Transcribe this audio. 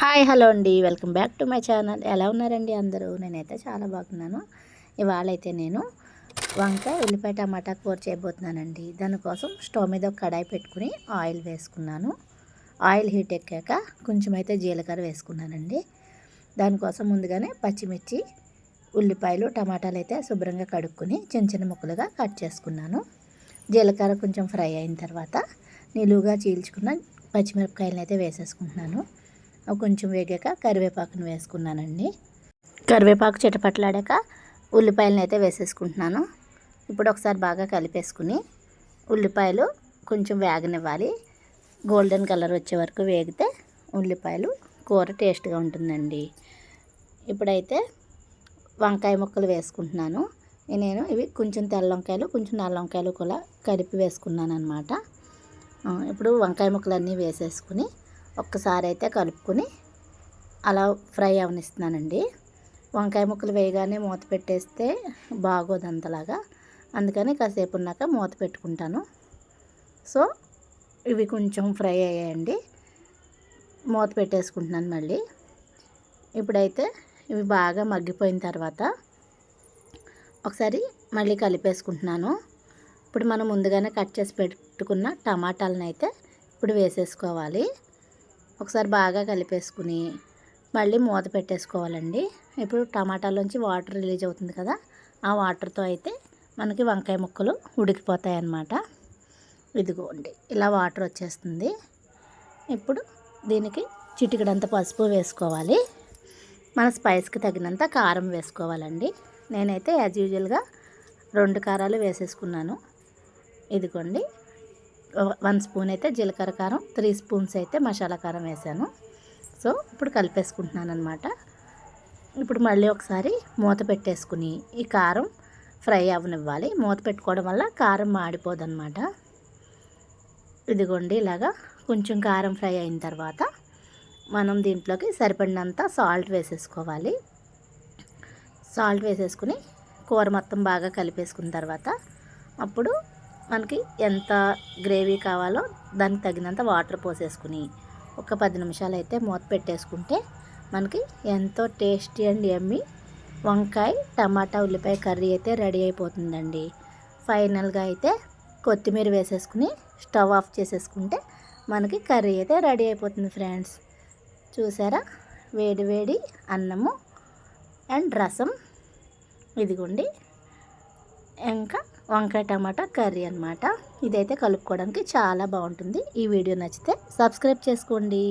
Hi hello అండి, welcome back to my channel. ఎలా ఉన్నారండి అందరూ? నేనైతే చాలా బాగున్నాను. ఇవాళ అయితే నేను వంకాయ ఉల్లిపాయ టమాటా కూర చేయబోతున్నానండి. దానికోసం స్టవ్ మీద ఒక కడాయి పెట్టుకుని ఆయిల్ వేసుకున్నాను. ఆయిల్ హీట్ ఎక్కాక కొంచెం అయితే జీలకర్ర వేసుకున్నానండి. దానికోసం ముందుగానే పచ్చిమిర్చి, ఉల్లిపాయలు, టమాటాలు అయితే శుభ్రంగా కడుక్కొని చిన్న చిన్న ముక్కలుగా కట్ చేసుకున్నాను. జీలకర్ర కొంచెం ఫ్రై అయిన తర్వాత నిలువుగా చీల్చుకున్న పచ్చిమిరపకాయలను అయితే వేసేసుకుంటున్నాను. కొంచెం వేగాక కరివేపాకును వేసుకున్నానండి. కరివేపాకు చిటపట్లాడాక ఉల్లిపాయలను అయితే వేసేసుకుంటున్నాను. ఇప్పుడు ఒకసారి బాగా కలిపేసుకుని ఉల్లిపాయలు కొంచెం వేగనివ్వాలి. గోల్డెన్ కలర్ వచ్చే వరకు వేగితే ఉల్లిపాయలు కూర టేస్ట్గా ఉంటుందండి. ఇప్పుడైతే వంకాయ ముక్కలు వేసుకుంటున్నాను. నేను ఇవి కొంచెం తెల్ల వంకాయలు, కొంచెం నల్ల వంకాయలు కూడా కలిపి వేసుకున్నాను అనమాట. ఇప్పుడు వంకాయ ముక్కలన్నీ వేసేసుకుని ఒక్కసారి అయితే కలుపుకొని అలా ఫ్రై అవనిస్తున్నానండి. వంకాయ ముక్కలు వేయగానే మూత పెట్టేస్తే బాగోదు అంతలాగా, అందుకని కాసేపు ఉన్నాక మూత పెట్టుకుంటాను. సో ఇవి కొంచెం ఫ్రై అయ్యాయండి, మూత పెట్టేసుకుంటున్నాను మళ్ళీ. ఇప్పుడైతే ఇవి బాగా మగ్గిపోయిన తర్వాత ఒకసారి మళ్ళీ కలిపేసుకుంటున్నాను. ఇప్పుడు మనం ముందుగానే కట్ చేసి పెట్టుకున్న టమాటాలను అయితే ఇప్పుడు వేసేసుకోవాలి. ఒకసారి బాగా కలిపేసుకుని మళ్ళీ మూత పెట్టేసుకోవాలండి. ఇప్పుడు టమాటాలోంచి వాటర్ రిలీజ్ అవుతుంది కదా, ఆ వాటర్తో అయితే మనకి వంకాయ ముక్కలు ఉడికిపోతాయి అన్నమాట. ఇదిగోండి ఇలా వాటర్ వచ్చేస్తుంది. ఇప్పుడు దీనికి చిటికెడంత పసుపు వేసుకోవాలి. మన స్పైస్కి తగినంత కారం వేసుకోవాలండి. నేనైతే యాజ్ యూజువల్గా 2 కారాలు వేసేసుకున్నాను. ఇదిగోండి 1 స్పూన్ అయితే జీలకర్ర కారం, 3 స్పూన్స్ అయితే మసాలా కారం వేసాను. సో ఇప్పుడు కలిపేసుకుంటున్నాను అనమాట. ఇప్పుడు మళ్ళీ ఒకసారి మూత పెట్టేసుకుని ఈ కారం ఫ్రై అవనివ్వాలి. మూత పెట్టుకోవడం వల్ల కారం మాడిపోదు అనమాట. ఇదిగోండి ఇలాగా కొంచెం కారం ఫ్రై అయిన తర్వాత మనం దీంట్లోకి సరిపడినంత సాల్ట్ వేసేసుకోవాలి. సాల్ట్ వేసేసుకుని కూర మొత్తం బాగా కలిపేసుకున్న తర్వాత అప్పుడు మనకి ఎంత గ్రేవీ కావాలో దానికి తగినంత వాటర్ పోసేసుకుని ఒక 10 నిమిషాలు అయితే మూత పెట్టేసుకుంటే మనకి ఎంతో టేస్టీ అండ్ యమ్మీ వంకాయ టమాటా ఉల్లిపాయ కర్రీ అయితే రెడీ అయిపోతుందండి. ఫైనల్గా అయితే కొత్తిమీర వేసేసుకుని స్టవ్ ఆఫ్ చేసేసుకుంటే మనకి కర్రీ అయితే రెడీ అయిపోతుంది ఫ్రెండ్స్. చూసారా, వేడి వేడి అన్నము అండ్ రసం, ఇదిగోండి ఇంకా వంకాయ టమాటా కర్రీ అనమాట. ఇదైతే కలుపుకోవడానికి చాలా బాగుంటుంది. ఈ వీడియో నచ్చితే సబ్స్క్రైబ్ చేసుకోండి.